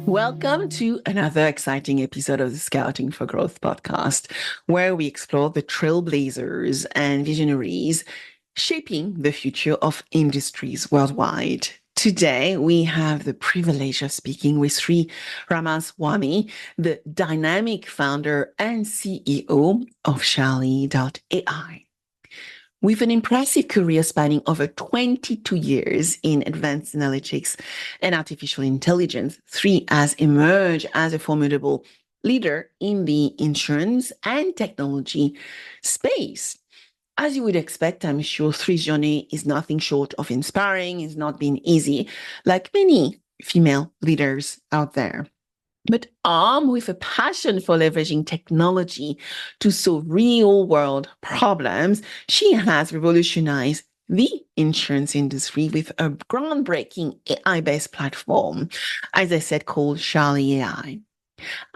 Welcome to another exciting episode of the Scouting for Growth podcast, where we explore the trailblazers and visionaries shaping the future of industries worldwide. Today, we have the privilege of speaking with Sri Ramaswami, the dynamic founder and CEO of Charlee.ai. With an impressive career spanning over 22 years in advanced analytics and artificial intelligence, Sri has emerged as a formidable leader in the insurance and technology space. As you would expect, I'm sure Sri's journey is nothing short of inspiring. It's not been easy, like many female leaders out there. But armed with a passion for leveraging technology to solve real-world problems, she has revolutionized the insurance industry with a groundbreaking AI-based platform, as I said, called Charlee.ai.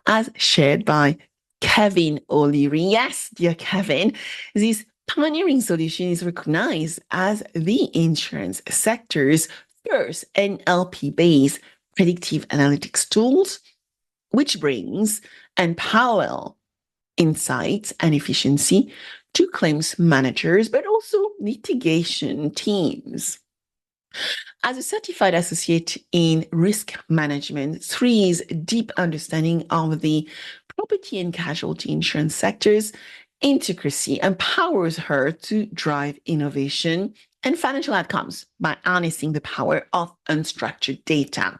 As shared by Kevin O'Leary, yes, dear Kevin, this pioneering solution is recognized as the insurance sector's first NLP-based predictive analytics tools, which brings unparalleled insights and efficiency to claims managers, but also litigation teams. As a certified associate in risk management, Sri's deep understanding of the property and casualty insurance sector's intricacy empowers her to drive innovation and financial outcomes by harnessing the power of unstructured data.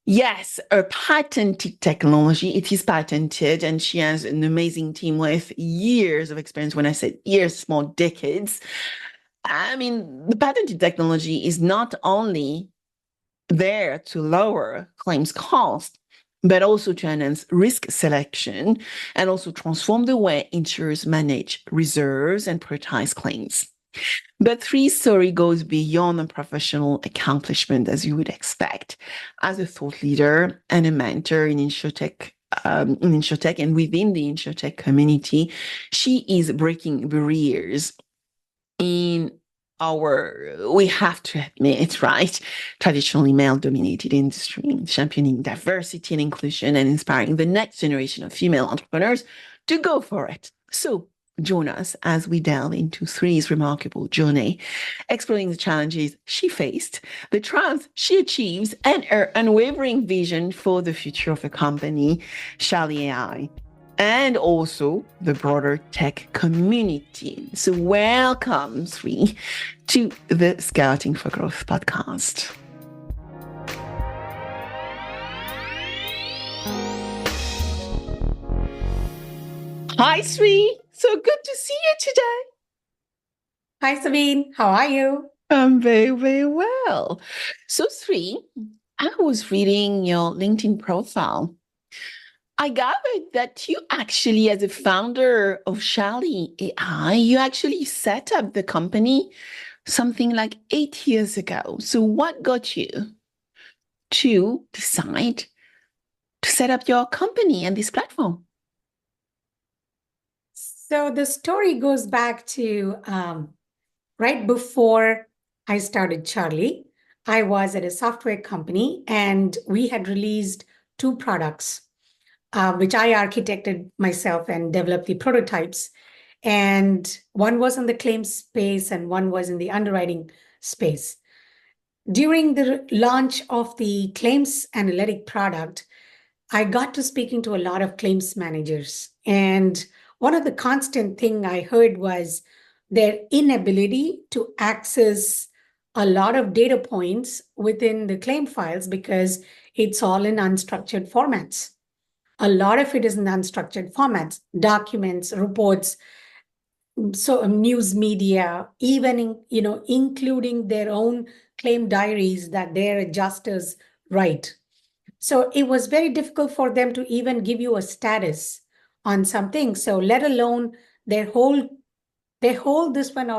Yes, a patented technology. It is patented, and she has an amazing team with years of experience. When I say years, more decades. I mean, the patented technology is not only there to lower claims cost, but also to enhance risk selection and also transform the way insurers manage reserves and prioritize claims. But Sri's story goes beyond a professional accomplishment, as you would expect. As a thought leader and a mentor in InsurTech, and within the InsurTech community, she is breaking barriers in we have to admit, right, traditionally male-dominated industry, championing diversity and inclusion and inspiring the next generation of female entrepreneurs to go for it. So join us as we delve into Sri's remarkable journey, exploring the challenges she faced, the triumphs she achieves, and her unwavering vision for the future of the company, Charlee.ai, and also the broader tech community. So welcome, Sri, to the Scouting for Growth podcast. Hi, Sri. So good to see you today. Hi, Sabine. How are you? I'm very, very well. So, Sri, I was reading your LinkedIn profile. I gathered that you actually, as a founder of Charlee.ai, you actually set up the company something like 8 years ago. So what got you to decide to set up your company and this platform? So the story goes back to right before I started Charlee. I was at a software company and we had released 2 products, which I architected myself and developed the prototypes. And one was in the claims space and one was in the underwriting space. During the launch of the claims analytic product, I got to speaking to a lot of claims managers. And one of the constant thing I heard was their inability to access a lot of data points within the claim files because it's all in unstructured formats. A lot of it is in unstructured formats, documents, reports, so news media, even including their own claim diaries that their adjusters write. So it was very difficult for them to even give you a status on something. So let alone their whole this one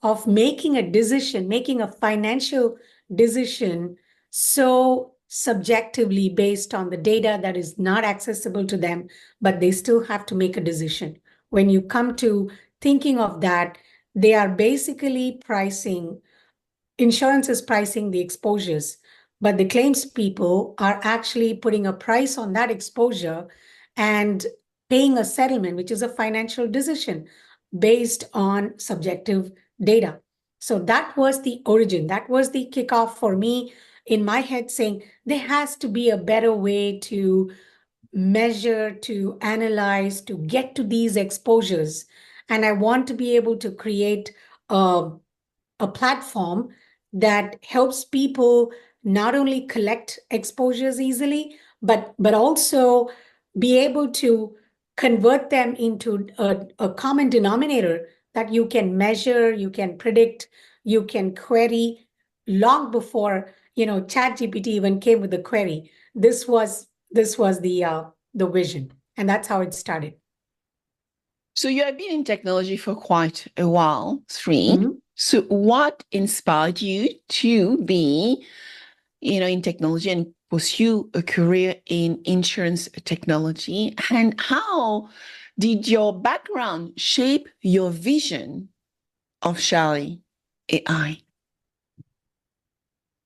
of making a decision, making a financial decision so subjectively based on the data that is not accessible to them, but they still have to make a decision. When you come to thinking of that, they are basically pricing, insurance is pricing the exposures, but the claims people are actually putting a price on that exposure and paying a settlement, which is a financial decision based on subjective data. So that was the origin. That was the kickoff for me in my head, saying there has to be a better way to measure, to analyze, to get to these exposures. And I want to be able to create a platform that helps people not only collect exposures easily, but also be able to convert them into a common denominator that you can measure, you can predict, you can query long before ChatGPT even came with the query. This was the vision, and that's how it started. So you have been in technology for quite a while, Sri. Mm-hmm. So what inspired you to be, in technology and pursue a career in insurance technology? And how did your background shape your vision of Charlee.ai?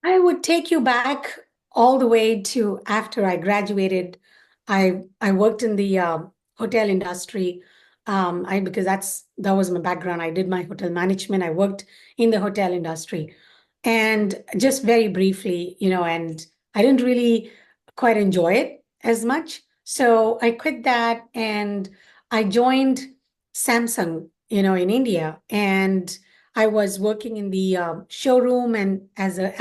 I would take you back all the way to after I graduated. I worked in the hotel industry. Because that was my background. I did my hotel management. I worked in the hotel industry, and just very briefly, and I didn't really quite enjoy it as much. So I quit that and I joined Samsung, in India, and I was working in the showroom and as an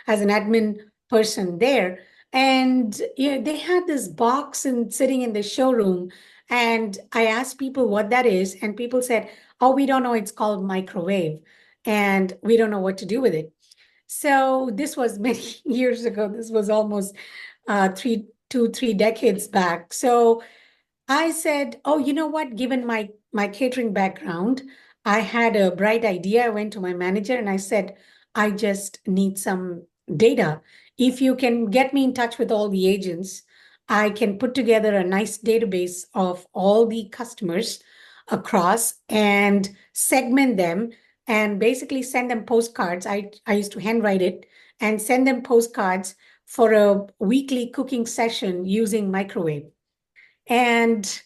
admin person there. And they had this box and sitting in the showroom. And I asked people what that is, and people said, "Oh, we don't know. It's called microwave, and we don't know what to do with it." So this was many years ago. This was almost 3 decades back. So I said, "Oh, you know what? Given my catering background, I had a bright idea. I went to my manager and I said, I just need some data. If you can get me in touch with all the agents, I can put together a nice database of all the customers across and segment them and basically send them postcards. I used to handwrite it and send them postcards for a weekly cooking session using microwave." And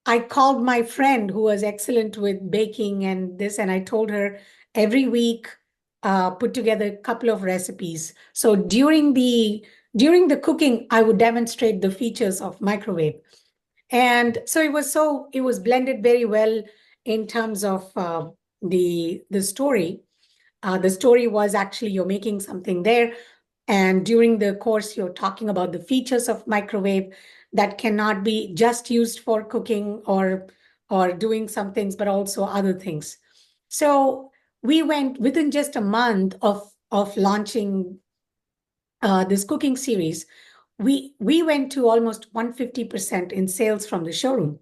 I called my friend who was excellent with baking and this, and I told her every week, put together a couple of recipes. So during the cooking, I would demonstrate the features of microwave. And so it was blended very well in terms of the story. The story was actually you're making something there, and during the course, you're talking about the features of microwave that cannot be just used for cooking or doing some things, but also other things. So we went within just a month of launching this cooking series. We went to almost 150% in sales from the showroom.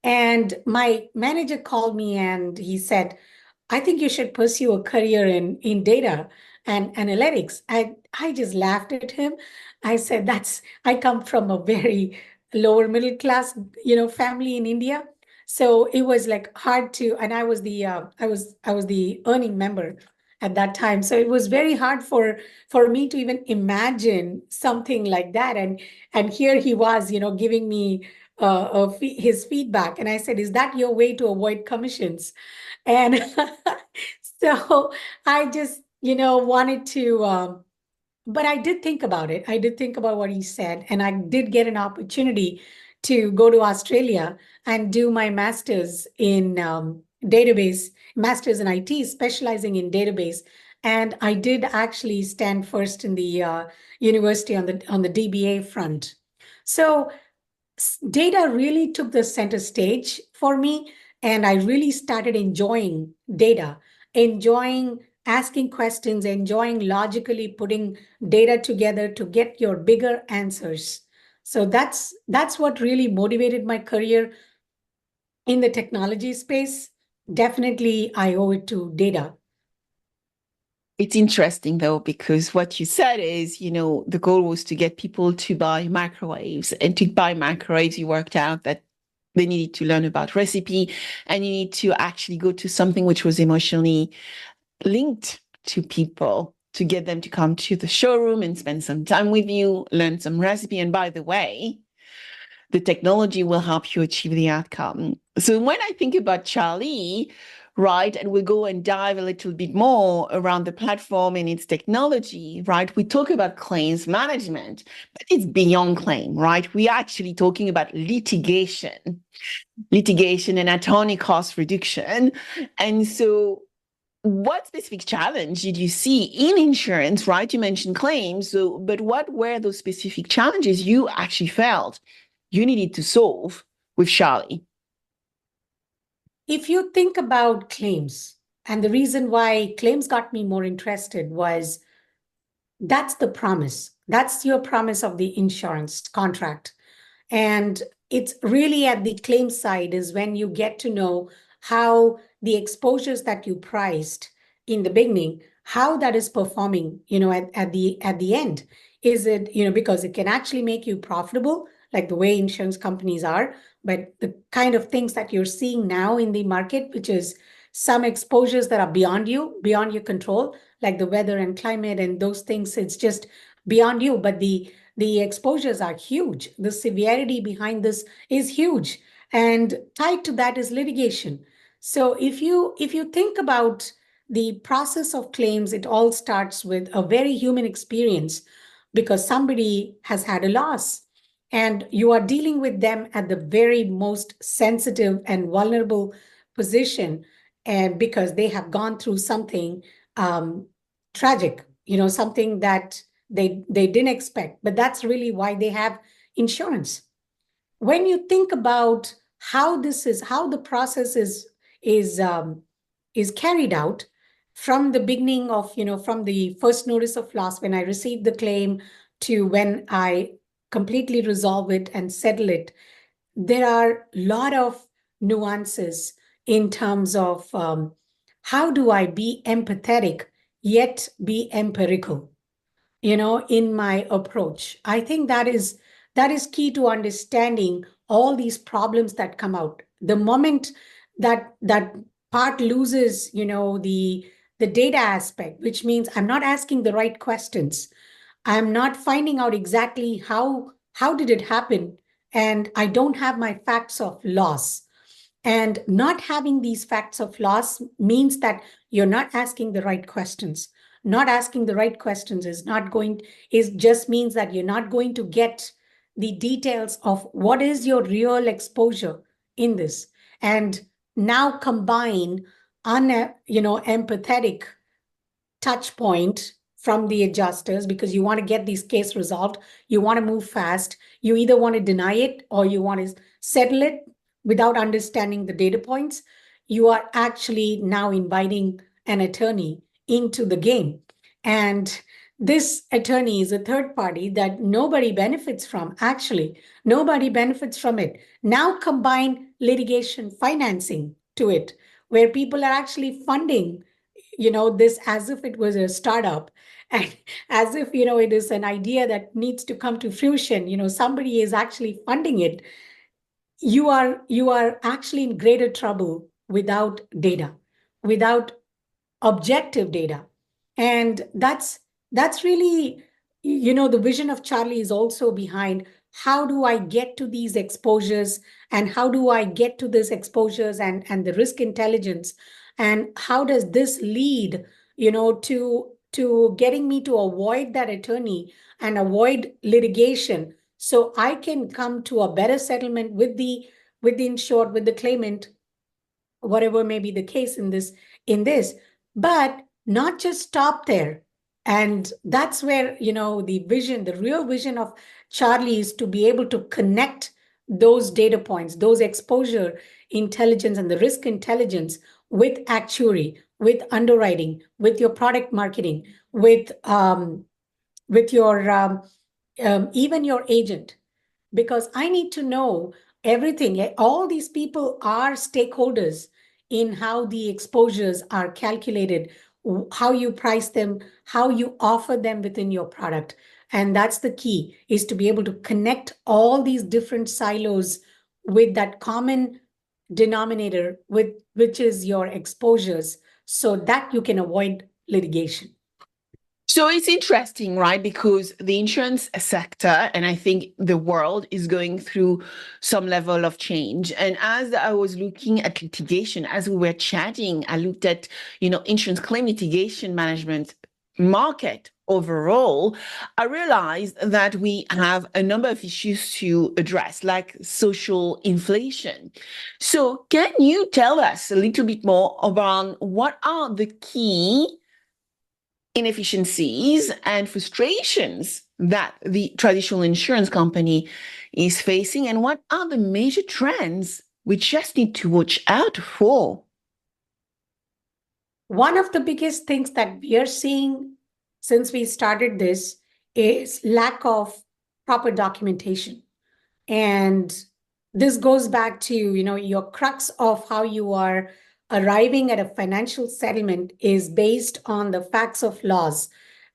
And my manager called me and he said, "I think you should pursue a career in data and analytics." I just laughed at him. I said, I come from a very lower middle class, family in India. So it was like hard to, and I was the earning member at that time. So it was very hard for me to even imagine something like that. And here he was, giving me his feedback. And I said, "Is that your way to avoid commissions?" And so I just, wanted to, but I did think about it. I did think about what he said. And I did get an opportunity to go to Australia and do my master's in master's in IT, specializing in database. And I did actually stand first in the university on the DBA front. So data really took the center stage for me, and I really started enjoying data, enjoying asking questions, enjoying logically putting data together to get your bigger answers. So that's what really motivated my career in the technology space. Definitely I owe it to data. It's interesting though, because what you said is, the goal was to get people to buy microwaves. And to buy microwaves, you worked out that they needed to learn about recipe and you need to actually go to something which was emotionally linked to people to get them to come to the showroom and spend some time with you, learn some recipe. And by the way, the technology will help you achieve the outcome. So when I think about Charlie, right, and we go and dive a little bit more around the platform and its technology, right, we talk about claims management, but it's beyond claim, right? We're actually talking about litigation and attorney cost reduction. And so what specific challenge did you see in insurance, right? You mentioned claims, but what were those specific challenges you actually felt you needed to solve with Charlie? If you think about claims, and the reason why claims got me more interested was that's the promise. That's your promise of the insurance contract. And it's really at the claim side is when you get to know how the exposures that you priced in the beginning, how that is performing, at the end. Is it, because it can actually make you profitable, like the way insurance companies are, but the kind of things that you're seeing now in the market, which is some exposures that are beyond your control, like the weather and climate and those things, it's just beyond you. But the exposures are huge. The severity behind this is huge. And tied to that is litigation. So if you think about the process of claims, it all starts with a very human experience because somebody has had a loss and you are dealing with them at the very most sensitive and vulnerable position, and because they have gone through something tragic, something that they didn't expect, but that's really why they have insurance. When you think about how the process is carried out from the beginning of, from the first notice of loss when I received the claim to when I completely resolve it and settle it, there are a lot of nuances in terms of how do I be empathetic yet be empirical, in my approach. I think that is key to understanding all these problems that come out. The moment that part loses, the data aspect, which means I'm not asking the right questions. I'm not finding out exactly how did it happen, and I don't have my facts of loss. And not having these facts of loss means that you're not asking the right questions. Not asking the right questions is just means that you're not going to get the details of what is your real exposure in this. And now combine empathetic touch point from the adjusters because you want to get these case resolved. You want to move fast. You either want to deny it or you want to settle it without understanding the data points. You are actually now inviting an attorney into the game. And this attorney is a third party that nobody benefits from, actually. Nobody benefits from it. Now combine litigation financing to it, where people are actually funding this as if it was a startup and as if it is an idea that needs to come to fruition. Somebody is actually funding it. You are actually in greater trouble without data, without objective data. And that's really, the vision of Charlie is also behind how do I get to these exposures, and how do I get to these exposures and the risk intelligence, and how does this lead, to getting me to avoid that attorney and avoid litigation so I can come to a better settlement with the insured, with the claimant, whatever may be the case in this, but not just stop there. And that's where, the real vision of Charlie is to be able to connect those data points, those exposure intelligence and the risk intelligence with actuary, with underwriting, with your product marketing, with your even your agent, because I need to know everything. All these people are stakeholders in how the exposures are calculated, how you price them, how you offer them within your product. And that's the key, is to be able to connect all these different silos with that common denominator, which is your exposures, so that you can avoid litigation. So it's interesting, right? Because the insurance sector, and I think the world, is going through some level of change. And as I was looking at litigation, as we were chatting, I looked at, insurance claim litigation management market overall. I realized that we have a number of issues to address, like social inflation. So can you tell us a little bit more about what are the key inefficiencies and frustrations that the traditional insurance company is facing, and what are the major trends we just need to watch out for? One of the biggest things that we are seeing since we started this is lack of proper documentation. And this goes back to, your crux of how you are arriving at a financial settlement is based on the facts of laws.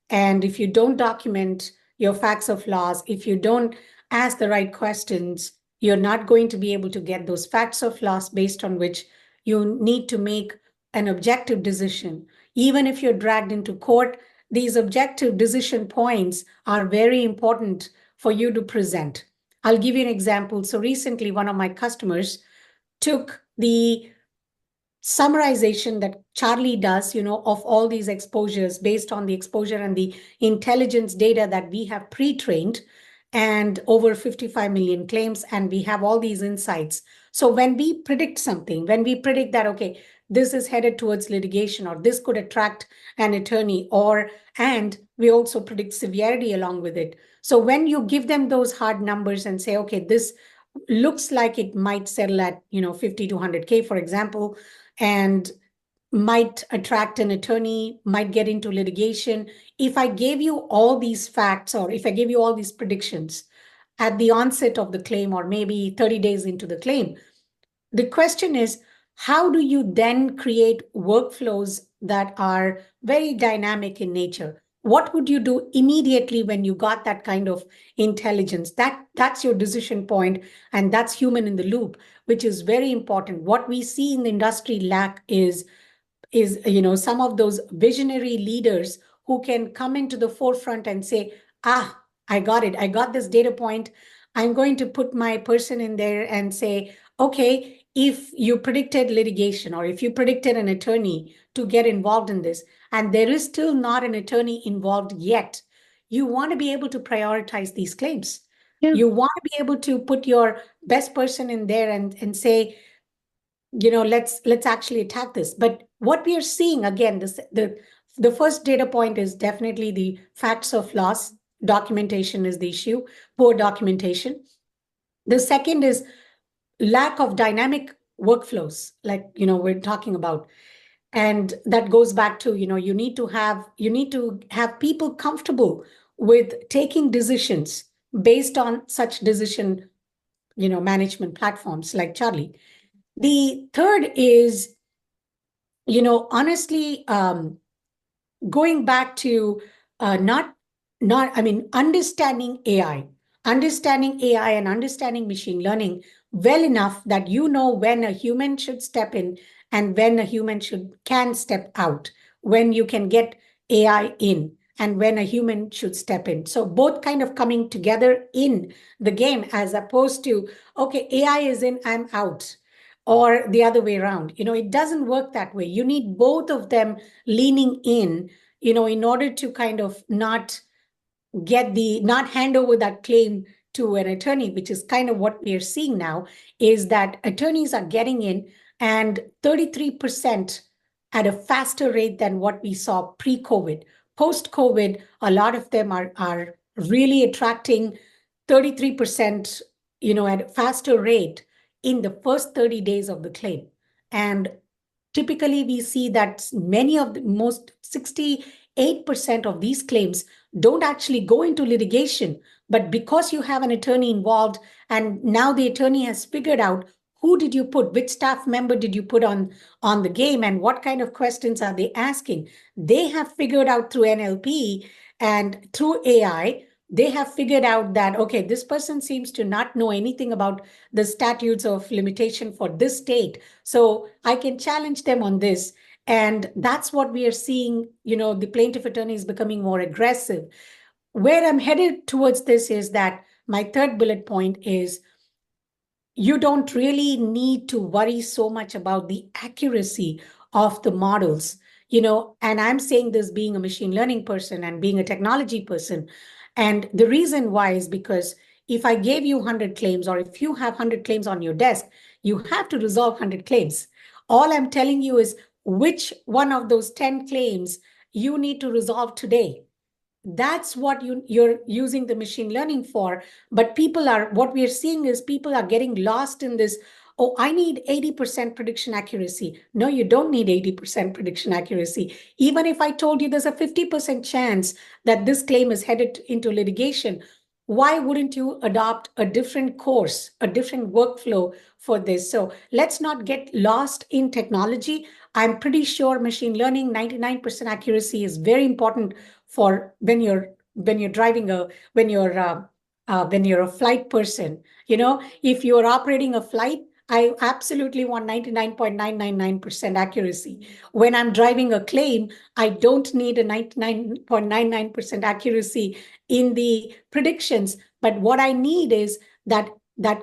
And if you don't document your facts of laws, if you don't ask the right questions, you're not going to be able to get those facts of laws based on which you need to make an objective decision. Even if you're dragged into court, these objective decision points are very important for you to present. I'll give you an example. So recently, one of my customers took the summarization that Charlie does, of all these exposures based on the exposure and the intelligence data that we have pre-trained, and over 55 million claims, and we have all these insights. So when we predict something, when we predict that, okay, this is headed towards litigation, or this could attract an attorney, and we also predict severity along with it. So when you give them those hard numbers and say, okay, this looks like it might settle at 50 to 100K, for example, and might attract an attorney, might get into litigation. If I gave you all these facts, or if I gave you all these predictions at the onset of the claim, or maybe 30 days into the claim, the question is, how do you then create workflows that are very dynamic in nature? What would you do immediately when you got that kind of intelligence? That's your decision point, and that's human in the loop, which is very important. What we see in the industry lack is some of those visionary leaders who can come into the forefront and say, I got it, I got this data point, I'm going to put my person in there and say, okay, if you predicted litigation, or if you predicted an attorney to get involved in this, and there is still not an attorney involved yet, you want to be able to prioritize these claims. Yeah. You want to be able to put your best person in there and say, let's actually attack this. But what we are seeing, again, the first data point is definitely the facts of loss. Documentation is the issue, poor documentation. The second is lack of dynamic workflows, like we're talking about. And that goes back to, you need to have people comfortable with taking decisions based on such decision management platforms like Charlie. The third is, honestly, going back to understanding AI and understanding machine learning well enough that when a human should step in and when a human can step out, when you can get AI in and when a human should step in. So both kind of coming together in the game, as opposed to, okay, AI is in, I'm out, or the other way around. It doesn't work that way. You need both of them leaning in, in order to kind of not hand over that claim to an attorney, which is kind of what we are seeing now, is that attorneys are getting in, and 33% at a faster rate than what we saw pre-COVID. Post-COVID, a lot of them are really attracting 33%, at a faster rate in the first 30 days of the claim. And typically we see that many of the most 68% of these claims don't actually go into litigation, but because you have an attorney involved, and now the attorney has figured out who did you put, which staff member did you put on the game, and what kind of questions are they asking? They have figured out through NLP and through AI, they have figured out that, okay, this person seems to not know anything about the statutes of limitation for this state. So I can challenge them on this. And that's what we are seeing, the plaintiff attorney is becoming more aggressive. Where I'm headed towards this is that my third bullet point is you don't really need to worry so much about the accuracy of the models, and I'm saying this being a machine learning person and being a technology person. And the reason why is because if I gave you 100 claims, or if you have 100 claims on your desk, you have to resolve 100 claims. All I'm telling you is which one of those 10 claims you need to resolve today. That's what you're using the machine learning for. But what we are seeing is people are getting lost in this. Oh, I need 80% prediction accuracy. No, you don't need 80% prediction accuracy. Even if I told you there's a 50% chance that this claim is headed into litigation, why wouldn't you adopt a different course, a different workflow for this? So let's not get lost in technology. I'm pretty sure machine learning, 99% accuracy is very important for when you're driving when you're a flight person. If you're operating a flight, I absolutely want 99.999% accuracy. When I'm driving a claim, I don't need a 99.99% accuracy in the predictions, but what I need is that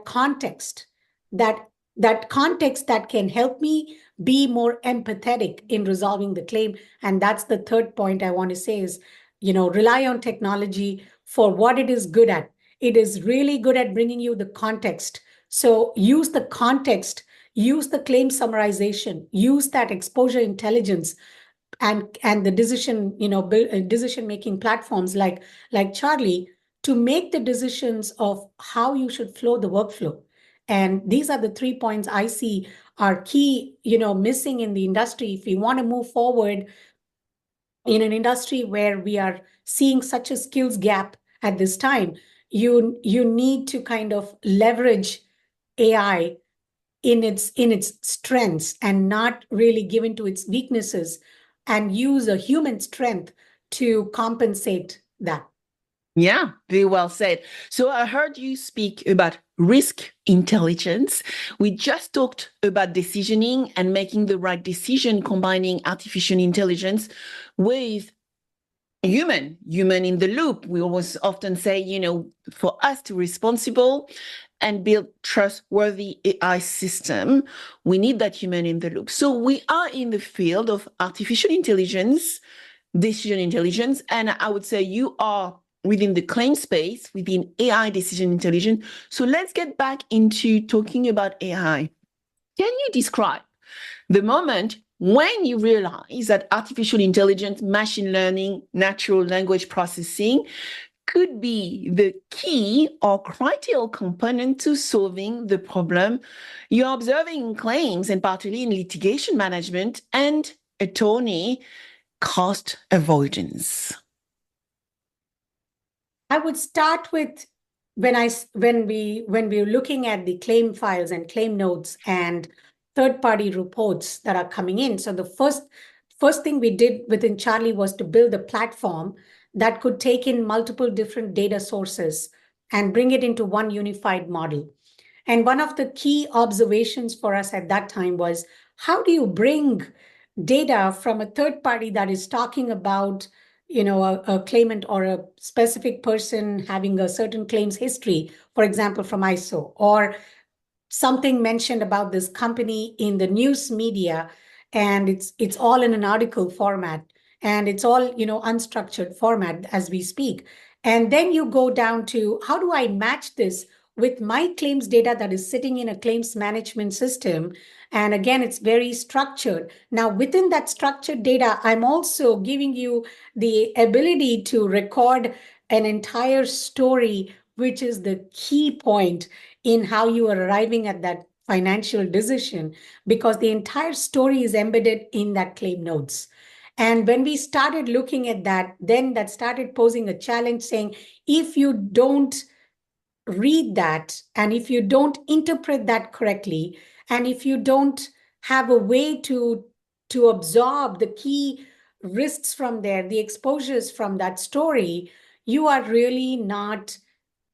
context, that that context that can help me be more empathetic in resolving the claim. And that's the third point I want to say is, rely on technology for what it is good at. It is really good at bringing you the context. So use the context, use the claim summarization, use that exposure intelligence, and the decision making platforms like Charlie to make the decisions of how you should flow the workflow. And these are the 3 points I see are key, missing in the industry. If we want to move forward in an industry where we are seeing such a skills gap at this time, you need to kind of leverage AI in its strengths and not really give into its weaknesses, and use a human strength to compensate that. Yeah, very well said. So I heard you speak about risk intelligence. We just talked about decisioning and making the right decision, combining artificial intelligence with human in the loop. We always often say, for us to be responsible and build trustworthy AI system, we need that human in the loop. So we are in the field of artificial intelligence, decision intelligence, and I would say you are within the claim space, within AI decision intelligence. So let's get back into talking about AI. Can you describe the moment when you realize that artificial intelligence, machine learning, natural language processing could be the key or critical component to solving the problem you're observing in claims, and particularly in litigation management and attorney cost avoidance? I would start with when we're looking at the claim files and claim notes and third-party reports that are coming in. So the first thing we did within Charlie was to build a platform that could take in multiple different data sources and bring it into one unified model. And one of the key observations for us at that time was, how do you bring data from a third party that is talking about a claimant or a specific person having a certain claims history, for example, from ISO, or something mentioned about this company in the news media, and it's all in an article format, and it's all unstructured format as we speak. And then you go down to, how do I match this with my claims data that is sitting in a claims management system? And again, it's very structured. Now, within that structured data, I'm also giving you the ability to record an entire story, which is the key point in how you are arriving at that financial decision, because the entire story is embedded in that claim notes. And when we started looking at that, then that started posing a challenge saying, if you don't read that, and if you don't interpret that correctly, and if you don't have a way to absorb the key risks from there, the exposures from that story, you are really not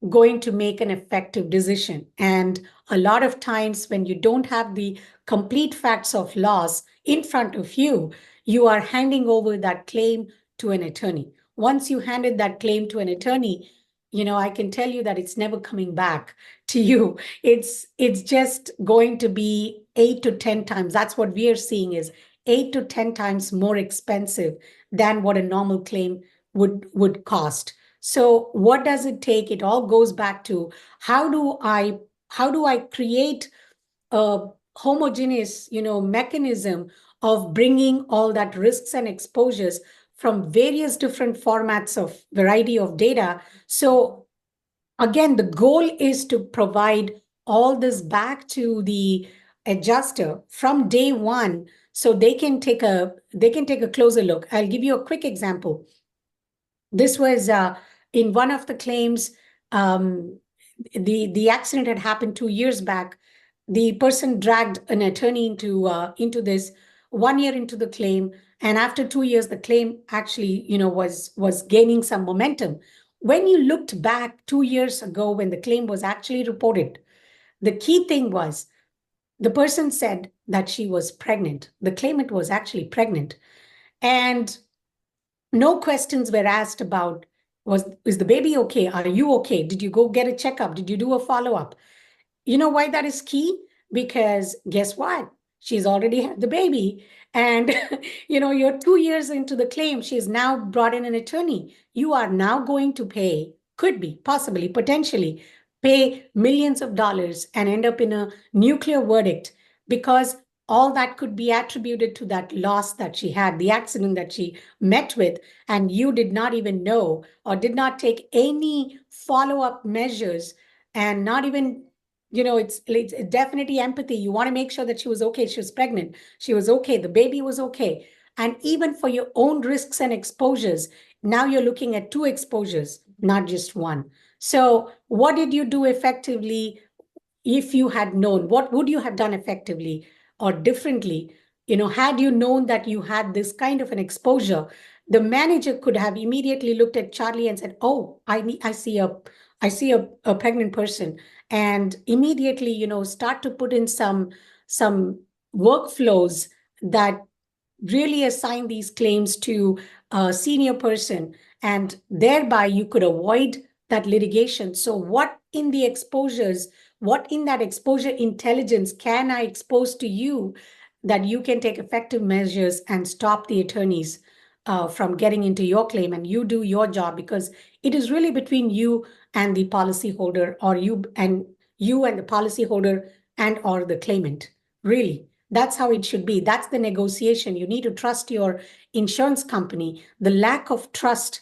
going to make an effective decision. And a lot of times, when you don't have the complete facts of loss in front of you, you are handing over that claim to an attorney. Once you handed that claim to an attorney, I can tell you that it's never coming back to you. It's just going to be 8 to 10 times. That's what we are seeing, is 8 to 10 times more expensive than what a normal claim would cost. So what does it take? It all goes back to how do I create a homogeneous, mechanism of bringing all that risks and exposures from various different formats of variety of data. So again, the goal is to provide all this back to the adjuster from day one, so they can take a closer look. I'll give you a quick example. This was in one of the claims. The accident had happened 2 years back. The person dragged an attorney into this 1 year into the claim, and after 2 years, the claim actually was gaining some momentum. When you looked back 2 years ago, when the claim was actually reported, the key thing was the person said that she was pregnant. The claimant was actually pregnant, and no questions were asked about, is the baby okay? Are you okay? Did you go get a checkup? Did you do a follow-up? You know why that is key? Because guess what? She's already had the baby. And you're 2 years into the claim. She's now brought in an attorney. You are now going to pay, could be, possibly, potentially, pay millions of dollars and end up in a nuclear verdict, because all that could be attributed to that loss that she had, the accident that she met with, and you did not even know or did not take any follow-up measures, and not even, it's definitely empathy. You want to make sure that she was okay. She was pregnant. She was okay. The baby was okay. And even for your own risks and exposures, now you're looking at 2 exposures, not just one. So what did you do effectively? If you had known, what would you have done effectively or differently? Had you known that you had this kind of an exposure, the manager could have immediately looked at Charlie and said, "Oh, I see a pregnant person," and immediately, start to put in some workflows that really assign these claims to a senior person, and thereby you could avoid that litigation. So what in that exposure intelligence can I expose to you, that you can take effective measures and stop the attorneys from getting into your claim, and you do your job, because it is really between you and the policyholder, or you and the policyholder and or the claimant. Really, that's how it should be. That's the negotiation. You need to trust your insurance company. The lack of trust,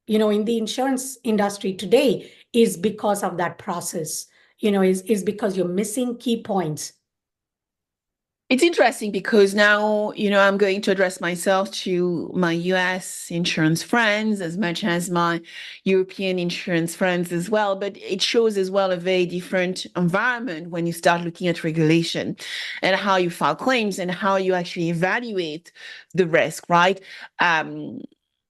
in the insurance industry today is because of that process, is because you're missing key points. It's interesting because now, I'm going to address myself to my US insurance friends as much as my European insurance friends as well. But it shows as well a very different environment when you start looking at regulation and how you file claims and how you actually evaluate the risk, right?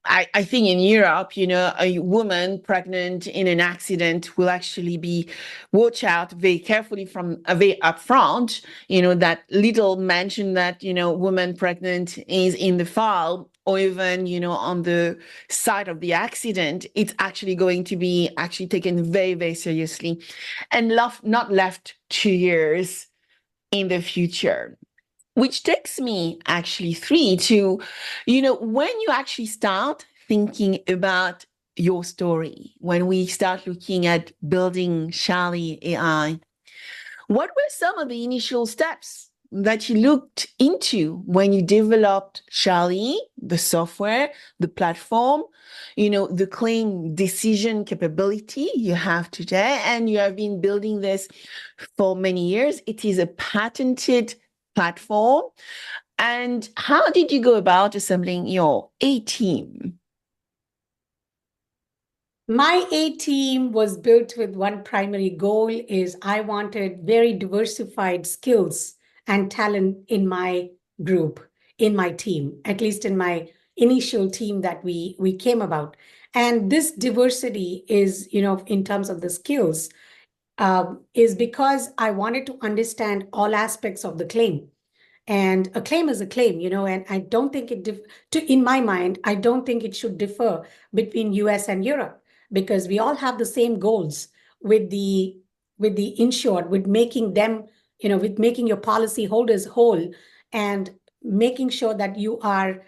I think in Europe, a woman pregnant in an accident will actually be watch out very carefully from very upfront, that little mention that, woman pregnant is in the file, or even, on the side of the accident, it's actually going to be actually taken very, very seriously and not left 2 years in the future. Which takes me actually to, when you actually start thinking about your story, when we start looking at building Charlee.ai, what were some of the initial steps that you looked into when you developed Charlee, the software, the platform, the claim decision capability you have today, and you have been building this for many years. It is a patented platform. And how did you go about assembling your A team? My A team was built with one primary goal is I wanted very diversified skills and talent in my group, in my team, at least in my initial team that we came about. And this diversity is, in terms of the skills, is because I wanted to understand all aspects of the claim. And a claim is a claim, and I don't think in my mind, I don't think it should differ between US and Europe because we all have the same goals with the insured, with making them, with making your policy holders whole and making sure that you are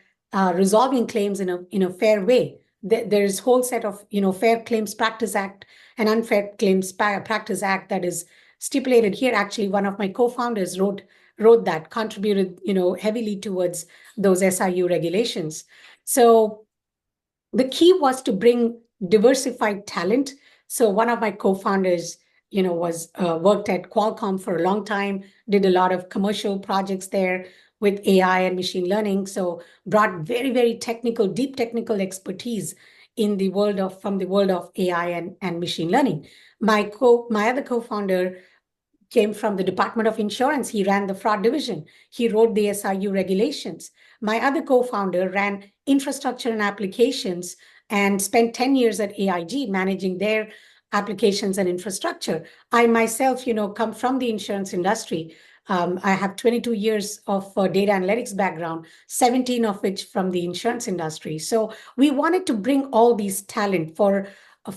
resolving claims in a fair way. There's whole set of, Fair Claims Practice Act and Unfair Claims Practice Act that is stipulated here. Actually, one of my co-founders wrote that, contributed, heavily towards those SIU regulations. So the key was to bring diversified talent. So one of my co-founders, was worked at Qualcomm for a long time, did a lot of commercial projects there with AI and machine learning. So brought very, very technical, deep technical expertise from the world of AI and machine learning. My other co-founder came from the Department of Insurance. He ran the fraud division. He wrote the SIU regulations. My other co-founder ran infrastructure and applications and spent 10 years at AIG managing their applications and infrastructure. I myself, come from the insurance industry. I have 22 years of data analytics background, 17 of which from the insurance industry. So we wanted to bring all these talent for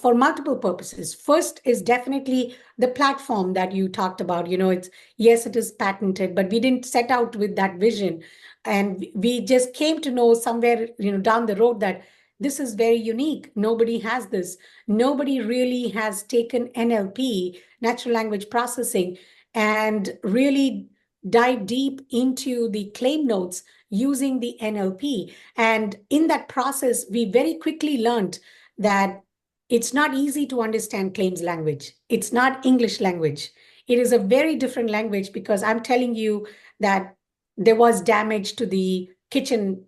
multiple purposes. First is definitely the platform that you talked about. It is patented, but we didn't set out with that vision. And we just came to know somewhere, down the road that this is very unique. Nobody has this. Nobody really has taken NLP, natural language processing, and really dive deep into the claim notes using the NLP. And in that process, we very quickly learned that it's not easy to understand claims language. It's not English language. It is a very different language because I'm telling you that there was damage to the kitchen,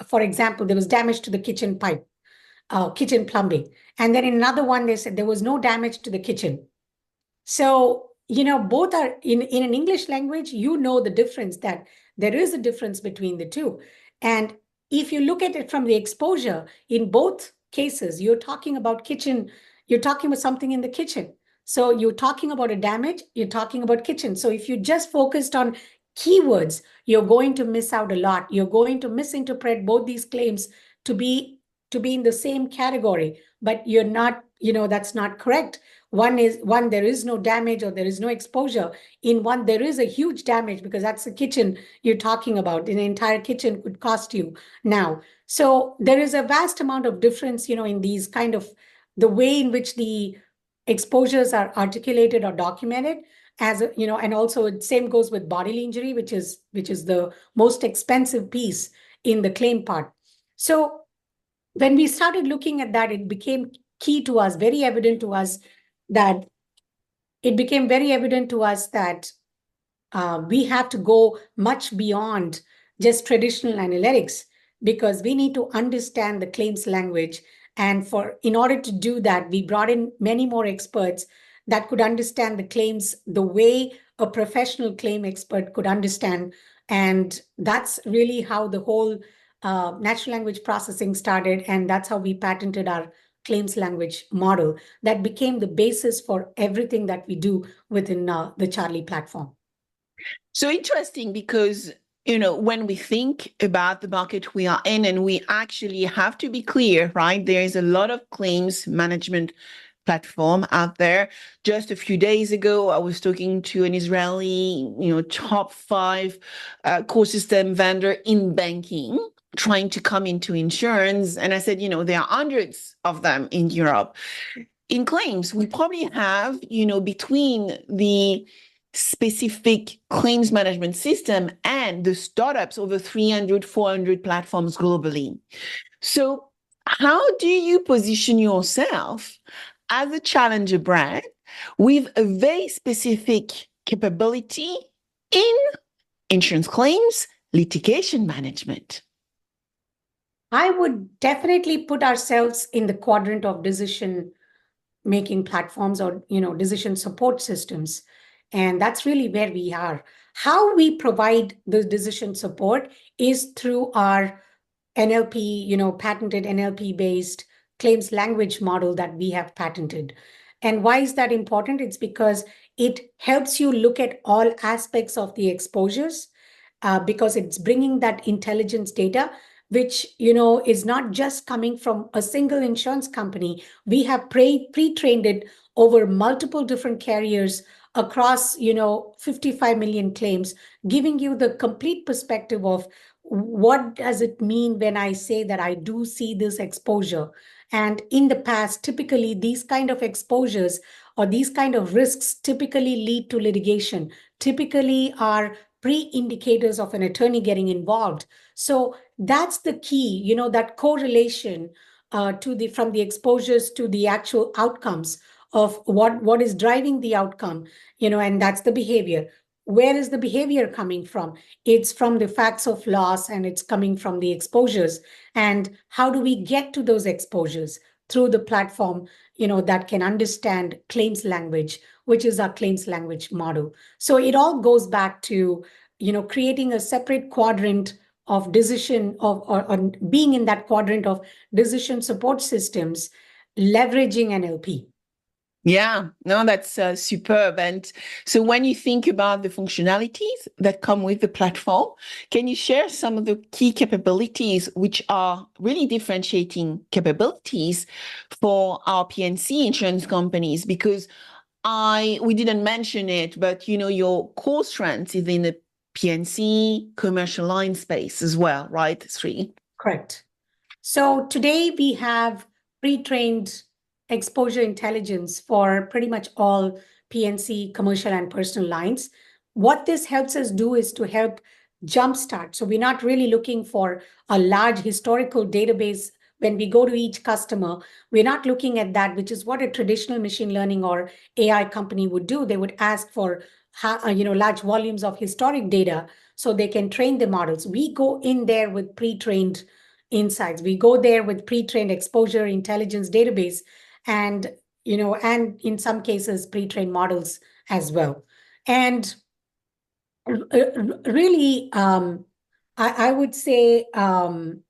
for example, there was damage to the kitchen pipe, kitchen plumbing. And then in another one, they said there was no damage to the kitchen. So, both are in an English language, the difference that there is a difference between the two. And if you look at it from the exposure, in both cases, you're talking about kitchen, you're talking about something in the kitchen. So you're talking about a damage, you're talking about kitchen. So if you just focused on keywords, you're going to miss out a lot. You're going to misinterpret both these claims to be in the same category, but you're not, that's not correct. One, there is no damage or there is no exposure. In one, there is a huge damage because that's the kitchen you're talking about. An entire kitchen could cost you now. So there is a vast amount of difference, in these kind of the way in which the exposures are articulated or documented and also the same goes with bodily injury, which is the most expensive piece in the claim part. So when we started looking at that, it became key to us, very evident to us that we have to go much beyond just traditional analytics because we need to understand the claims language. And in order to do that, we brought in many more experts that could understand the claims the way a professional claim expert could understand. And that's really how the whole natural language processing started. And that's how we patented our claims language model that became the basis for everything that we do within the Charlee platform. So interesting because, when we think about the market we are in, and we actually have to be clear, right? There is a lot of claims management platform out there. Just a few days ago, I was talking to an Israeli, top 5 core system vendor in banking, trying to come into insurance. And I said, there are hundreds of them in Europe. In claims, we probably have, between the specific claims management system and the startups, over 300, 400 platforms globally. So how do you position yourself as a challenger brand with a very specific capability in insurance claims litigation management? I would definitely put ourselves in the quadrant of decision making platforms or decision support systems, and that's really where we are. How we provide the decision support is through our NLP, patented NLP based claims language model that we have patented. And why is that important? It's because it helps you look at all aspects of the exposures, because it's bringing that intelligence data, which is not just coming from a single insurance company. We have pre-trained it over multiple different carriers across 55 million claims, giving you the complete perspective of what does it mean when I say that I do see this exposure. And in the past, typically these kind of exposures or these kind of risks typically lead to litigation, typically are pre-indicators of an attorney getting involved. So that's the key, that correlation to the from the exposures to the actual outcomes of what is driving the outcome, and that's the behavior. Where is the behavior coming from? It's from the facts of loss, and it's coming from the exposures. And how do we get to those exposures? Through the platform, that can understand claims language, which is our claims language model. So it all goes back to, creating a separate quadrant of decision of or being in that quadrant of decision support systems, leveraging NLP. Yeah, no, that's superb. And so when you think about the functionalities that come with the platform, can you share some of the key capabilities which are really differentiating capabilities for our PNC insurance companies? Because we didn't mention it, but your core strength is in the PNC commercial line space as well, right, Sri? Correct. So today we have pre-trained exposure intelligence for pretty much all PNC commercial and personal lines. What this helps us do is to help jumpstart. So we're not really looking for a large historical database when we go to each customer. We're not looking at that, which is what a traditional machine learning or AI company would do. They would ask for large volumes of historic data so they can train the models. We go in there with pre-trained insights. We go there with pre-trained exposure intelligence database, and and in some cases pre-trained models as well. And really, I would say the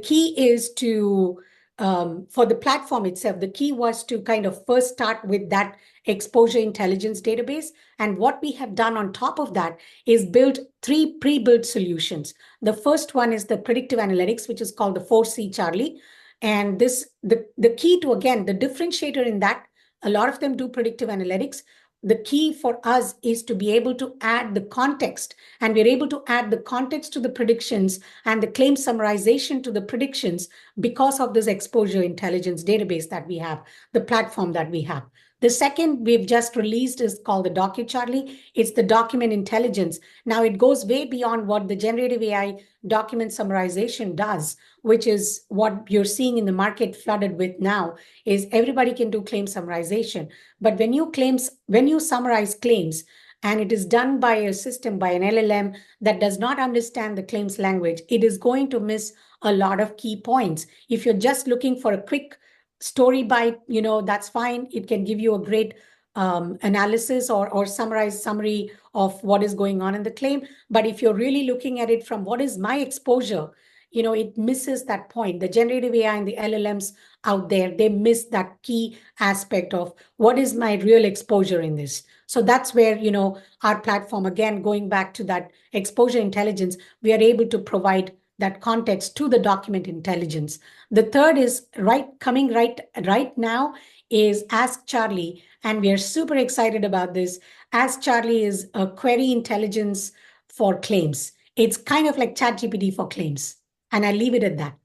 key is to, for the platform itself, the key was to kind of first start with that exposure intelligence database. And what we have done on top of that is build 3 pre-built solutions. The first one is the predictive analytics, which is called the 4C Charlie. And the key to, again, the differentiator in that, a lot of them do predictive analytics. The key for us is to be able to add the context, and we're able to add the context to the predictions and the claim summarization to the predictions because of this exposure intelligence database that we have, the platform that we have. The second we've just released is called the Docu Charlie. It's the document intelligence. Now it goes way beyond what the generative AI document summarization does, which is what you're seeing in the market flooded with now, is everybody can do claim summarization. But when you summarize claims, and it is done by a system, by an LLM that does not understand the claims language, it is going to miss a lot of key points. If you're just looking for a quick story bite, that's fine. It can give you a great analysis or summary of what is going on in the claim. But if you're really looking at it from what is my exposure, it misses that point. The generative AI and the LLMs out there, they miss that key aspect of what is my real exposure in this. So that's where, our platform, again, going back to that exposure intelligence, we are able to provide that context to the document intelligence. The third is coming right now is Ask Charlie, and we are super excited about this. Ask Charlie is a query intelligence for claims. It's kind of like ChatGPT for claims, and I leave it at that.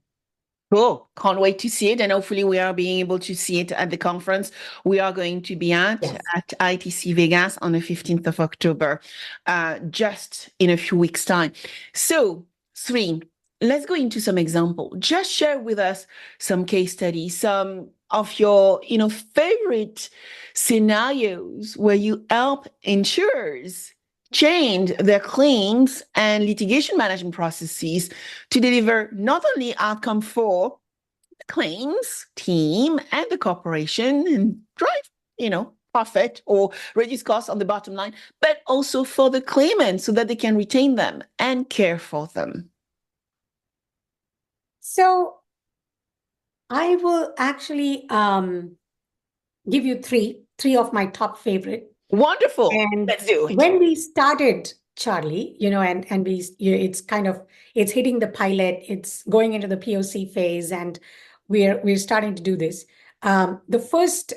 Cool. Can't wait to see it. And hopefully we are being able to see it at the conference we are going to be Yes. at ITC Vegas on the 15th of October, just in a few weeks' time. So, Sri, let's go into some example. Just share with us some case studies, some of your, favorite scenarios where you help insurers changed their claims and litigation management processes to deliver not only outcome for the claims team and the corporation and drive, profit or reduce costs on the bottom line, but also for the claimant so that they can retain them and care for them. So I will actually give you three of my top favorite. Wonderful. And let's do it. when we started Charlie, and it's hitting the pilot, it's going into the POC phase, and we're starting to do this. The first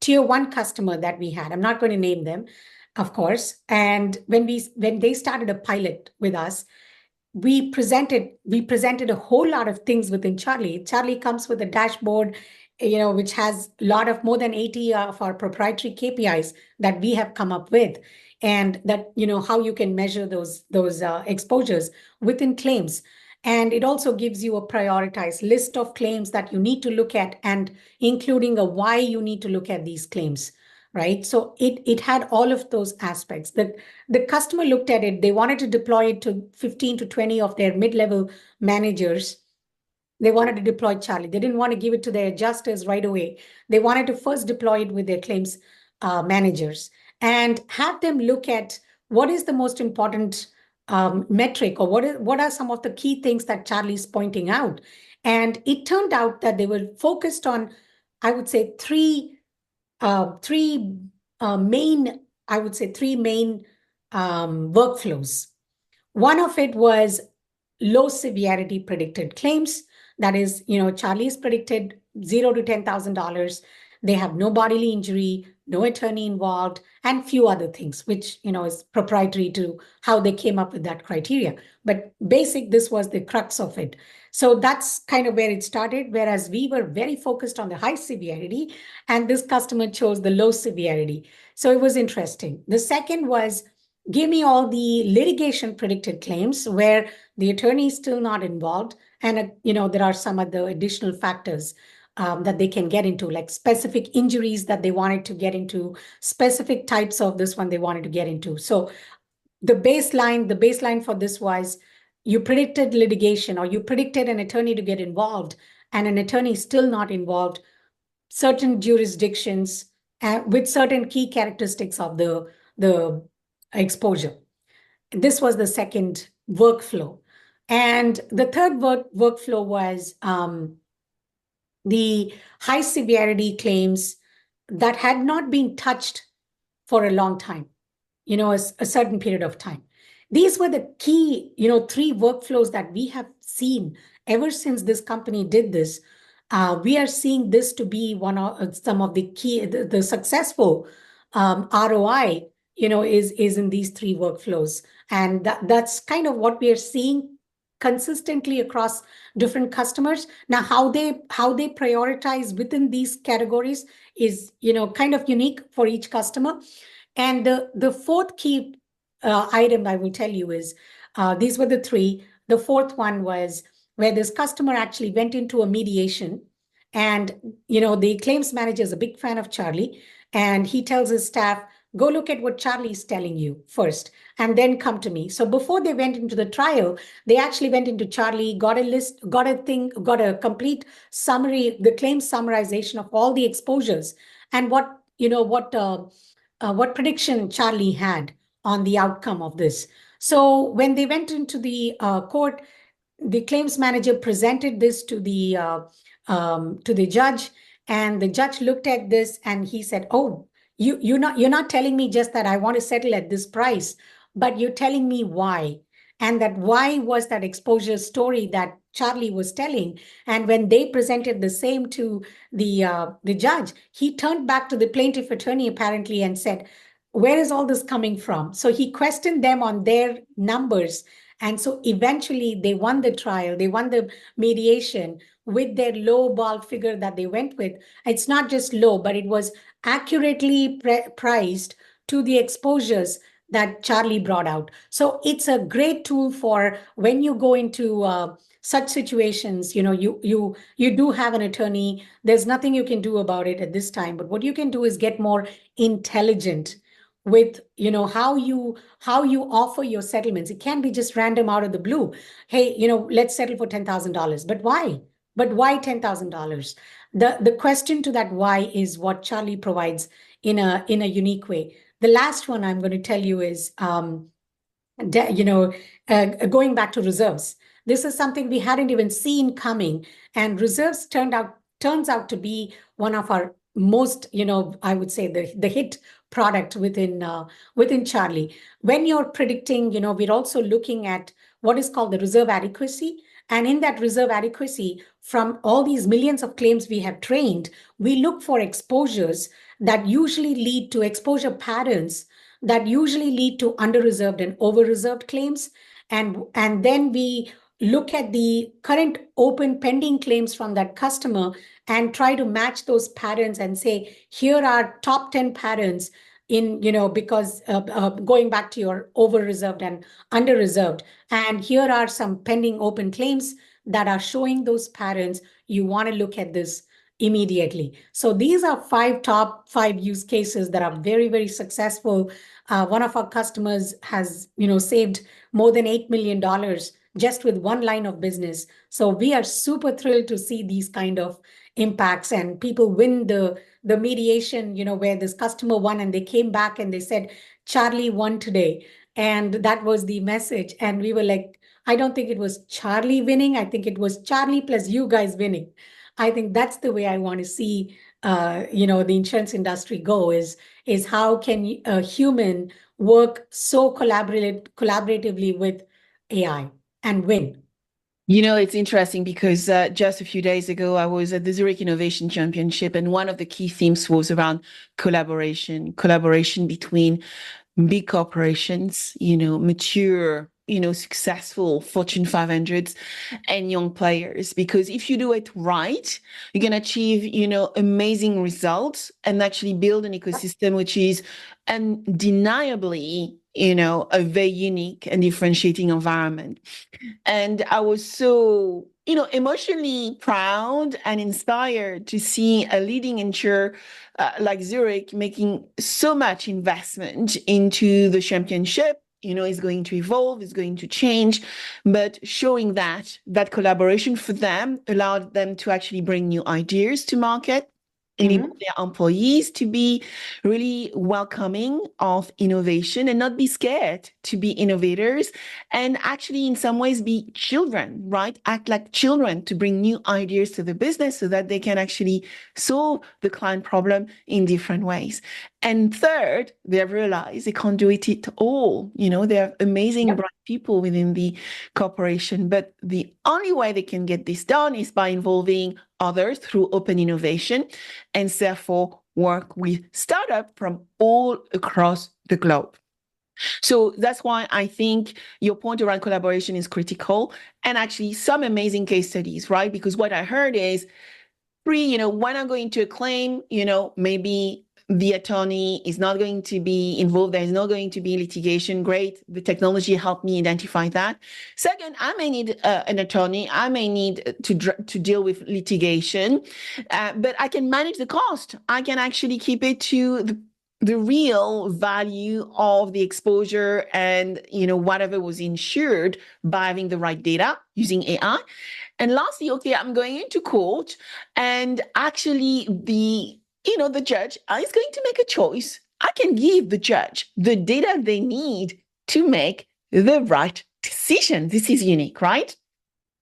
tier 1 customer that we had, I'm not going to name them, of course. And when they started a pilot with us, we presented a whole lot of things within Charlie. Charlie comes with a dashboard, which has more than 80 of our proprietary KPIs that we have come up with, and that how you can measure those exposures within claims. And it also gives you a prioritized list of claims that you need to look at, and including a why you need to look at these claims. Right. So it had all of those aspects. The customer looked at it, they wanted to deploy it to 15 to 20 of their mid-level managers. They wanted to deploy Charlie. They didn't want to give it to their adjusters right away. They wanted to first deploy it with their claims managers and have them look at what is the most important metric, or what are some of the key things that Charlie's pointing out. And it turned out that they were focused on, I would say, three main workflows. One of it was low severity predicted claims. That is, Charlie's predicted $0 to $10,000. They have no bodily injury, no attorney involved, and few other things, which, is proprietary to how they came up with that criteria. But this was the crux of it. So that's kind of where it started, whereas we were very focused on the high severity, and this customer chose the low severity. So it was interesting. The second was, give me all the litigation predicted claims where the attorney is still not involved. And, there are some other additional factors that they can get into, like specific injuries that they wanted to get into, specific types of this one they wanted to get into. So the baseline for this was, you predicted litigation, or you predicted an attorney to get involved, and an attorney is still not involved, certain jurisdictions with certain key characteristics of the exposure. This was the second workflow. And the third workflow was the high severity claims that had not been touched for a long time, a certain period of time. These were the key, three workflows that we have seen ever since this company did this. We are seeing this to be some of the key, the successful ROI, is in these three workflows. And that's kind of what we are seeing consistently across different customers. Now, how they prioritize within these categories is, kind of unique for each customer. And the fourth key item I will tell you is, these were the three. The fourth one was where this customer actually went into a mediation, and the claims manager is a big fan of Charlie, and he tells his staff, go look at what Charlie is telling you first, and then come to me. So before they went into the trial, they actually went into Charlie, got a list, got a complete summary, the claim summarization of all the exposures, and what prediction Charlie had on the outcome of this. So when they went into the court, the claims manager presented this to the judge, and the judge looked at this and he said, "Oh, you're not telling me just that I want to settle at this price, but you're telling me why." And that why was that exposure story that Charlie was telling. And when they presented the same to the judge, he turned back to the plaintiff attorney apparently and said, "Where is all this coming from?" So he questioned them on their numbers. And so eventually they won the trial, they won the mediation with their low ball figure that they went with. It's not just low, but it was accurately priced to the exposures that Charlie brought out. So it's a great tool for when you go into such situations. You do have an attorney. There's nothing you can do about it at this time. But what you can do is get more intelligent with how you offer your settlements. It can be just random out of the blue. Hey, let's settle for $10,000. But why? But why $10,000? The question to that why is what Charlie provides in a unique way. The last one I'm going to tell you is de- you know, going back to reserves. This is something we hadn't even seen coming, and reserves turns out to be one of our most, I would say the hit product within Charlie. When you're predicting, we're also looking at what is called the reserve adequacy. And in that reserve adequacy, from all these millions of claims we have trained, we look for exposures that usually lead to exposure patterns that usually lead to under-reserved and over-reserved claims. And then we look at the current open pending claims from that customer and try to match those patterns and say, here are top 10 patterns because going back to your over-reserved and under-reserved. And here are some pending open claims that are showing those patterns. You want to look at this immediately. So these are top five use cases that are very, very successful. One of our customers has, saved more than $8 million just with one line of business. So we are super thrilled to see these kind of impacts, and people win the mediation, where this customer won and they came back and they said, Charlie won today. And that was the message. And we were like, I don't think it was Charlie winning. I think it was Charlie plus you guys winning. I think that's the way I want to see, the insurance industry go is how can a human work so collaboratively with AI and win? It's interesting because just a few days ago, I was at the Zurich Innovation Championship, and one of the key themes was around collaboration between big corporations, mature, successful Fortune 500s and young players. Because if you do it right, you can achieve, amazing results and actually build an ecosystem which is undeniably, a very unique and differentiating environment. And I was so, emotionally proud and inspired to see a leading insurer like Zurich making so much investment into the championship. Is going to evolve, is going to change, but showing that collaboration for them allowed them to actually bring new ideas to market, enable their employees to be really welcoming of innovation and not be scared to be innovators, and actually in some ways be children, right? Act like children to bring new ideas to the business so that they can actually solve the client problem in different ways. And third, they have realized they can't do it at all. They have amazing, bright people within the corporation, but the only way they can get this done is by involving others through open innovation, and therefore work with startups from all across the globe. So that's why I think your point around collaboration is critical, and actually some amazing case studies, right? Because what I heard is, when I'm going to a claim, maybe the attorney is not going to be involved. There is not going to be litigation. Great. The technology helped me identify that. Second, I may need an attorney. I may need to deal with litigation, but I can manage the cost. I can actually keep it to the real value of the exposure and, whatever was insured by having the right data using AI. And lastly, okay, I'm going into court, and actually the judge is going to make a choice. I can give the judge the data they need to make the right decision. This is unique, right?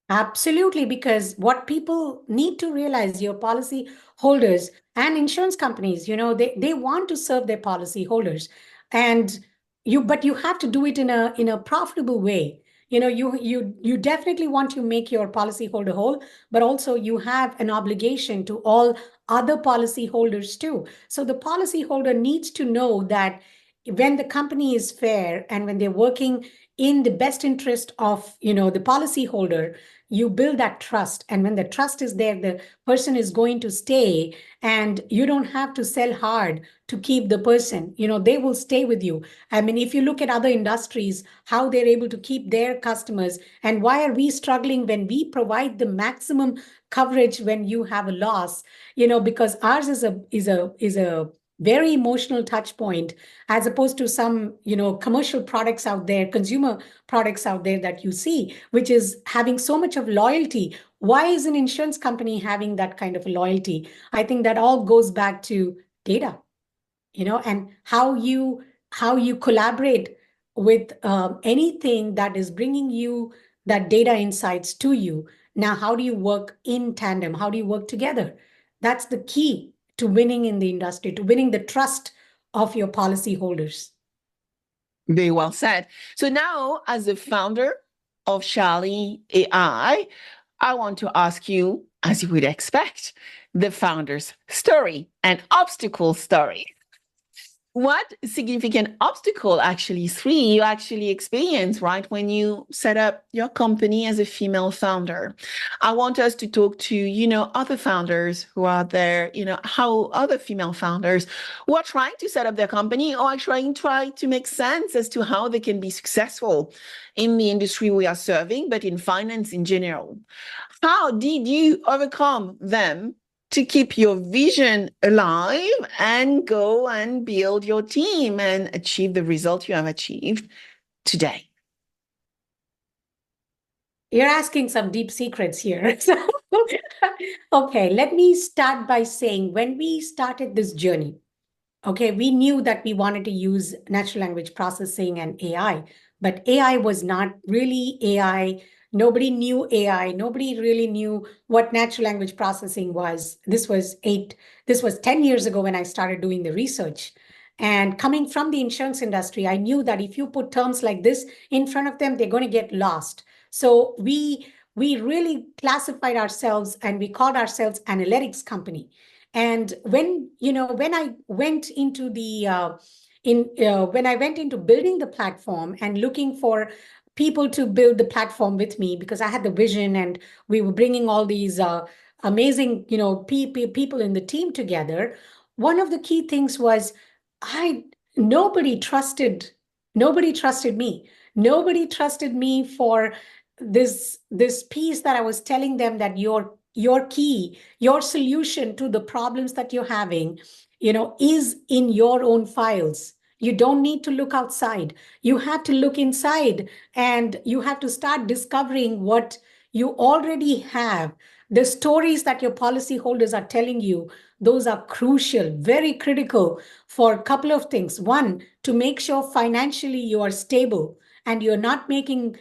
Absolutely, because what people need to realize, your policy holders and insurance companies, they want to serve their policy holders, and but you have to do it in a profitable way. You definitely want to make your policy holder whole, but also you have an obligation to all other policy holders too. So the policy holder needs to know that when the company is fair and when they're working in the best interest of the policy holder, you build that trust, and when the trust is there, the person is going to stay, and you don't have to sell hard to keep the person. They will stay with you. I mean, if you look at other industries, how they're able to keep their customers, and why are we struggling when we provide the maximum coverage when you have a loss? Because ours is a very emotional touch point, as opposed to some, commercial products out there, consumer products out there that you see, which is having so much of loyalty. Why is an insurance company having that kind of loyalty? I think that all goes back to data, and how you collaborate with anything that is bringing you that data insights to you. Now, how do you work in tandem? How do you work together? That's the key to winning in the industry, to winning the trust of your policyholders. Very well said. So now, as the founder of Charlee.ai, I want to ask you, as you would expect, the founder's story, an obstacle story. What significant obstacle actually, Sri, you actually experienced, right, when you set up your company as a female founder? I want us to talk to, other founders who are there, how other female founders who are trying to set up their company or trying to make sense as to how they can be successful in the industry we are serving, but in finance in general. How did you overcome them to keep your vision alive and go and build your team and achieve the result you have achieved today? You're asking some deep secrets here. Okay, let me start by saying when we started this journey, okay, we knew that we wanted to use natural language processing and AI, but AI was not really AI. Nobody knew AI. Nobody really knew what natural language processing was. This was 10 years ago when I started doing the research. And coming from the insurance industry, I knew that if you put terms like this in front of them, they're going to get lost. So we really classified ourselves and we called ourselves analytics company. And when I went into when I went into building the platform and looking for people to build the platform with me, because I had the vision and we were bringing all these amazing, people in the team together. One of the key things was I nobody trusted nobody trusted me. Nobody trusted me for this piece that I was telling them, that your key, your solution to the problems that you're having, is in your own files. You don't need to look outside. You have to look inside, and you have to start discovering what you already have. The stories that your policyholders are telling you, those are crucial, very critical for a couple of things. One, to make sure financially you are stable and you're not making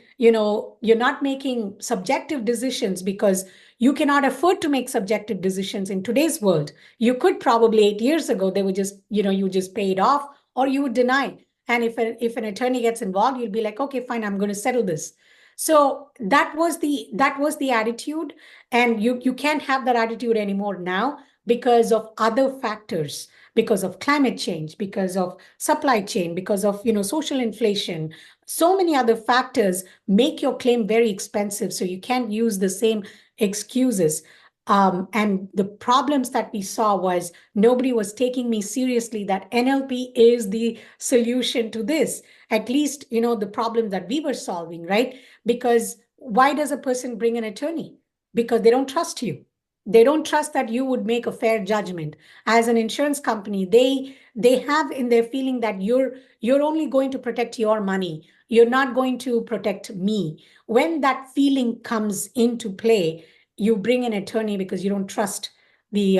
subjective decisions, because you cannot afford to make subjective decisions in today's world. You could probably 8 years ago, they would just, you just pay it off or you would deny. And if an attorney gets involved, you'll be like, okay, fine, I'm going to settle this. So that was the attitude. And you can't have that attitude anymore now because of other factors, because of climate change, because of supply chain, because of social inflation. So many other factors make your claim very expensive, so you can't use the same excuses. And the problems that we saw was nobody was taking me seriously, that NLP is the solution to this. At least, the problem that we were solving, right? Because why does a person bring an attorney? Because they don't trust you. They don't trust that you would make a fair judgment. As an insurance company, they have in their feeling that you're only going to protect your money. You're not going to protect me. When that feeling comes into play, you bring an attorney because you don't trust the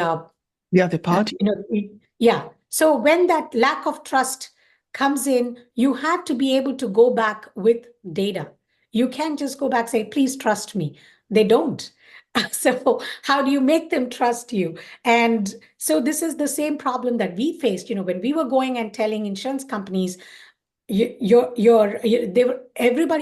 The other party. yeah. So when that lack of trust comes in, you have to be able to go back with data. You can't just go back and say, please trust me. They don't. So how do you make them trust you? And so this is the same problem that we faced, when we were going and telling insurance companies, everybody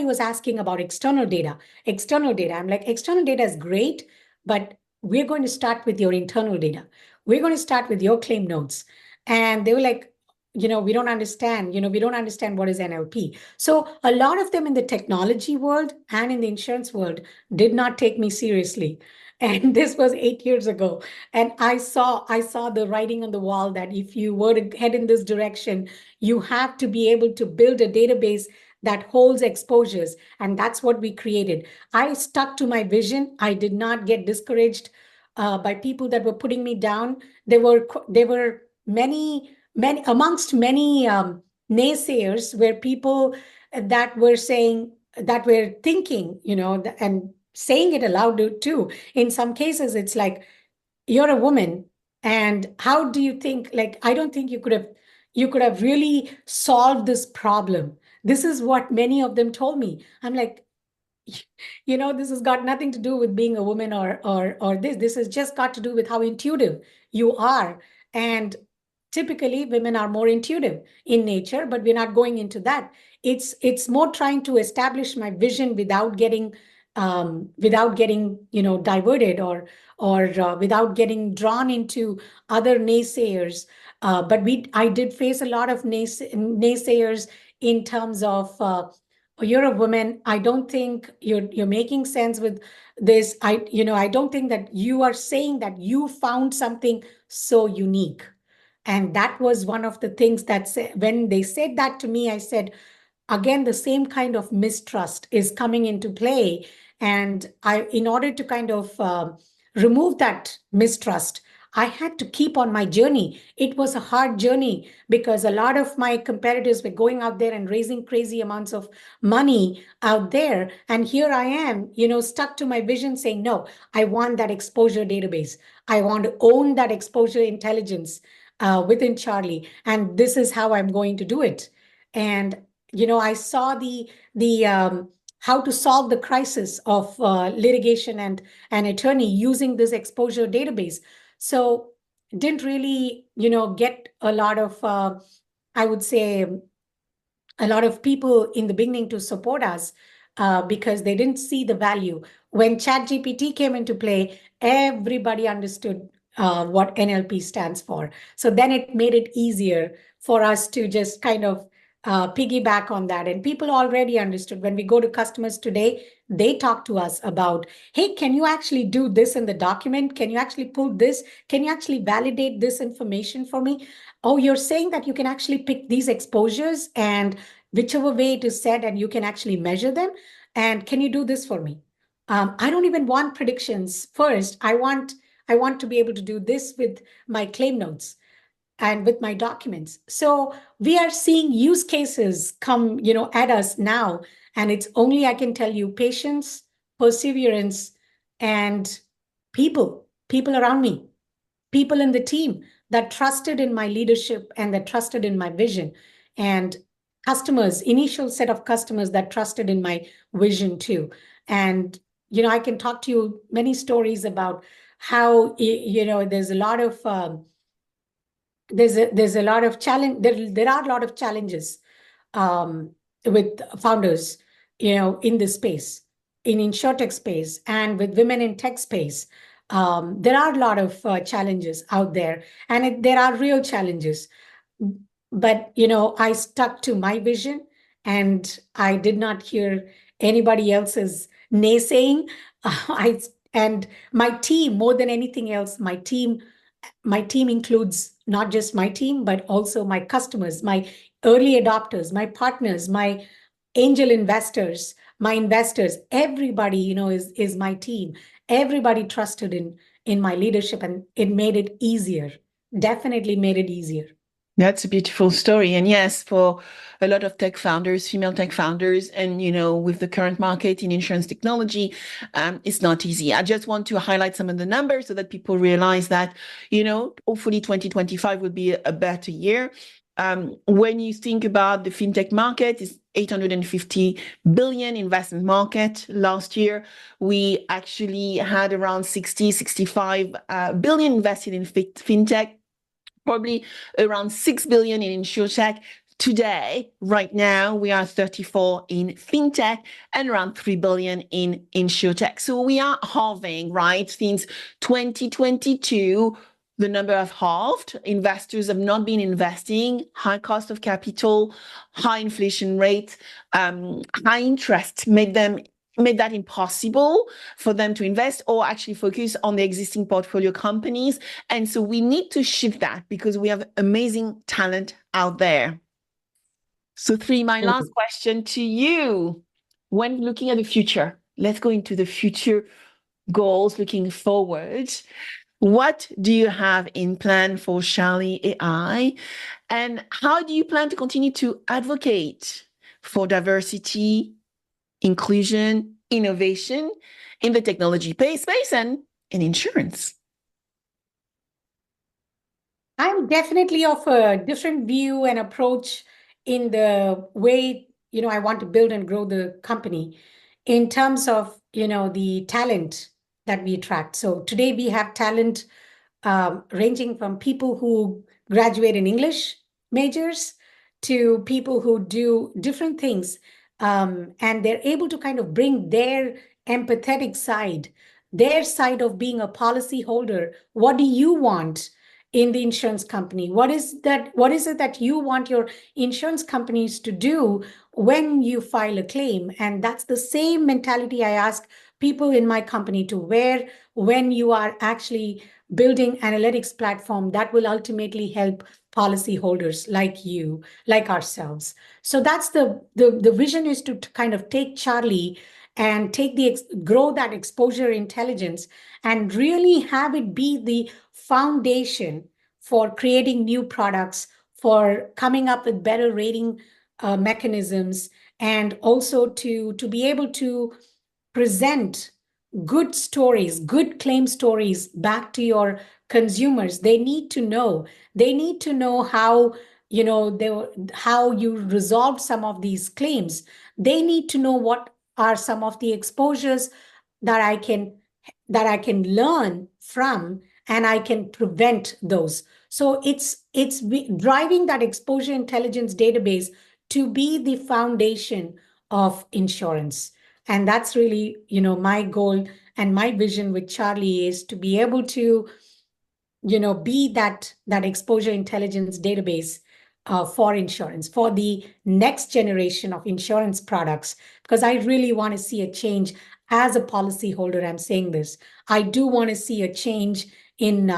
was asking about external data. External data. I'm like, external data is great, but we're going to start with your internal data. We're going to start with your claim notes. And they were like, we don't understand, we don't understand what is NLP. So a lot of them in the technology world and in the insurance world did not take me seriously. And this was 8 years ago. And I saw the writing on the wall that if you were to head in this direction, you have to be able to build a database that holds exposures. And that's what we created. I stuck to my vision. I did not get discouraged by people that were putting me down. There were many amongst many naysayers were people that were saying, that were thinking, and saying it aloud too. In some cases, it's like, you're a woman, and how do you think, like, I don't think you could have really solved this problem. This is what many of them told me. I'm like, this has got nothing to do with being a woman, or this has just got to do with how intuitive you are. And typically women are more intuitive in nature, but we're not going into that. It's more trying to establish my vision without getting diverted, or without getting drawn into other naysayers. But I did face a lot of naysayers in terms of, "Oh, you're a woman. I don't think you're making sense with this. I don't think that you are saying that you found something so unique." And that was one of the things that when they said that to me, I said, again, the same kind of mistrust is coming into play. And in order to kind of remove that mistrust, I had to keep on my journey. It was a hard journey because a lot of my competitors were going out there and raising crazy amounts of money out there. And here I am, stuck to my vision, saying, no, I want that exposure database. I want to own that exposure intelligence within Charlie. And this is how I'm going to do it. And I saw the how to solve the crisis of litigation and an attorney using this exposure database. So didn't really, get a lot of, I would say, a lot of people in the beginning to support us because they didn't see the value. When ChatGPT came into play, everybody understood what NLP stands for. So then it made it easier for us to just kind of piggyback on that. And people already understood. When we go to customers today, they talk to us about, hey, can you actually do this in the document? Can you actually pull this? Can you actually validate this information for me? Oh, you're saying that you can actually pick these exposures and whichever way it is said, and you can actually measure them. And can you do this for me? I don't even want predictions first. I want to be able to do this with my claim notes and with my documents. So we are seeing use cases come, at us now. And it's only, I can tell you, patience, perseverance, and people around me, people in the team that trusted in my leadership and that trusted in my vision, and customers, initial set of customers that trusted in my vision too. And I can talk to you many stories about how there's a lot of there's a lot of challenge. There are a lot of challenges um, with founders, in this space, in InsurTech space, and with women in tech space. There are a lot of challenges out there, and there are real challenges. But I stuck to my vision, and I did not hear anybody else's naysaying. I and my team, more than anything else, my team includes not just my team, but also my customers, my early adopters, my partners, my angel investors, my investors. Everybody, is my team. Everybody trusted in my leadership, and it made it easier. Definitely made it easier. That's a beautiful story. And yes, for a lot of tech founders, female tech founders, and, with the current market in insurance technology, it's not easy. I just want to highlight some of the numbers so that people realize that, hopefully 2025 will be a better year. When you think about the fintech market, it's 850 billion investment market. Last year, we actually had around 65 billion invested in fintech, probably around 6 billion in InsurTech. Today, right now, we are 34 in fintech and around 3 billion in InsurTech. So we are halving, right? Since 2022, the number have halved. Investors have not been investing, high cost of capital, high inflation rate, high interest made that impossible for them to invest or actually focus on the existing portfolio companies. And so we need to shift that because we have amazing talent out there. So my last question to you. When looking at the future, let's go into the future goals, looking forward. What do you have in plan for Charlee.ai? And how do you plan to continue to advocate for diversity, inclusion, innovation in the technology space and in insurance? I'm definitely of a different view and approach in the way, I want to build and grow the company in terms of, the talent that we attract. So today we have talent ranging from people who graduate in English majors to people who do different things. And they're able to kind of bring their empathetic side, their side of being a policy holder. What do you want in the insurance company? What is it that you want your insurance companies to do when you file a claim? And that's the same mentality I ask people in my company to wear when you are actually building analytics platform that will ultimately help policyholders like you, like ourselves. So that's the vision, is to kind of take Charlee and grow that exposure intelligence and really have it be the foundation for creating new products, for coming up with better rating mechanisms, and also to be able to present good stories, good claim stories back to your consumers. They need to know. They need to know how how you resolved some of these claims. They need to know what are some of the exposures that I can learn from, and I can prevent those. So it's driving that exposure intelligence database to be the foundation of insurance. And that's really, my goal and my vision with Charlee, is to be able to, be that exposure intelligence database for insurance, for the next generation of insurance products, because I really want to see a change as a policyholder. I'm saying this. I do want to see a change in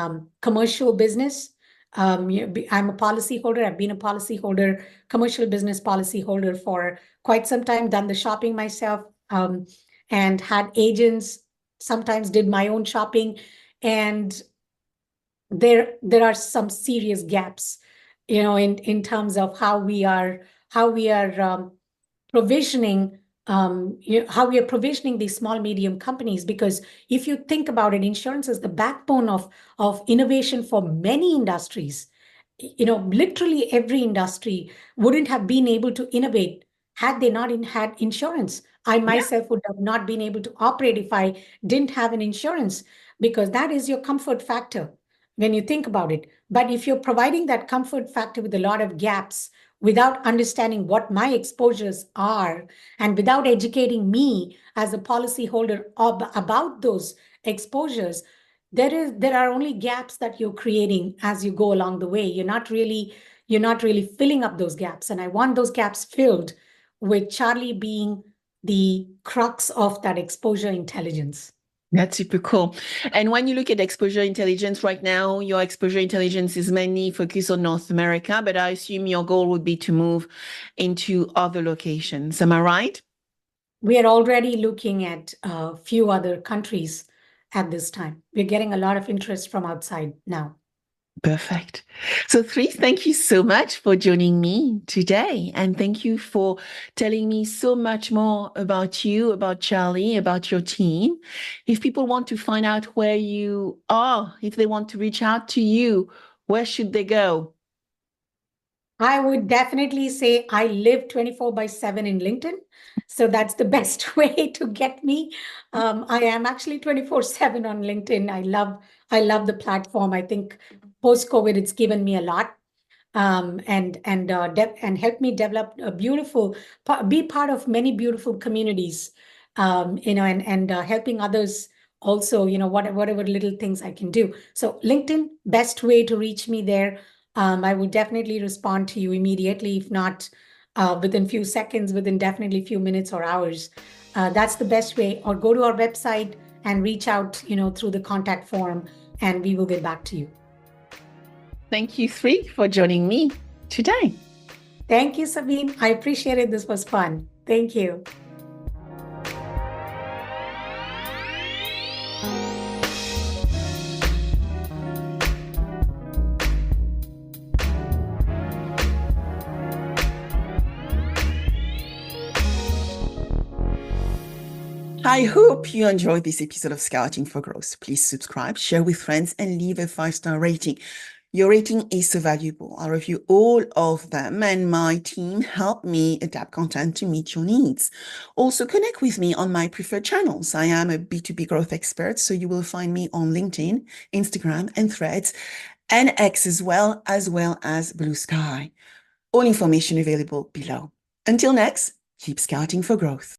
commercial business. I'm a policyholder. I've been a policyholder, commercial business policyholder for quite some time, done the shopping myself, and had agents, sometimes did my own shopping. And there are some serious gaps, in terms of how we are provisioning how we are provisioning these small medium companies. Because if you think about it, insurance is the backbone of innovation for many industries. Literally every industry wouldn't have been able to innovate had they not had insurance. I myself would have not been able to operate if I didn't have an insurance, because that is your comfort factor when you think about it. But if you're providing that comfort factor with a lot of gaps, without understanding what my exposures are, and without educating me as a policyholder about those exposures, there are only gaps that you're creating as you go along the way. You're not really filling up those gaps. And I want those gaps filled, with Charlee being the crux of that exposure intelligence. That's super cool. And when you look at exposure intelligence right now, your exposure intelligence is mainly focused on North America, but I assume your goal would be to move into other locations. Am I right? We are already looking at a few other countries at this time. We're getting a lot of interest from outside now. Perfect. So, Threes, thank you so much for joining me today. And thank you for telling me so much more about you, about Charlee, about your team. If people want to find out where you are, if they want to reach out to you, where should they go? I would definitely say I live 24/7 in LinkedIn. So that's the best way to get me. I am actually 24/7 on LinkedIn. I love the platform. I think post-COVID, it's given me a lot. And help me develop be part of many beautiful communities, and helping others also, whatever little things I can do. So LinkedIn, best way to reach me there. I will definitely respond to you immediately, if not within few seconds, within definitely few minutes or hours. That's the best way. Or go to our website and reach out, through the contact form, and we will get back to you. Thank you, Sri, for joining me today. Thank you, Sabine. I appreciate it. This was fun. Thank you. I hope you enjoyed this episode of Scouting for Growth. Please subscribe, share with friends, and leave a 5-star rating. Your rating is so valuable. I review all of them, and my team help me adapt content to meet your needs. Also, connect with me on my preferred channels. I am a B2B growth expert, so you will find me on LinkedIn, Instagram, and Threads, and X as well as Blue Sky. All information available below. Until next, keep scouting for growth.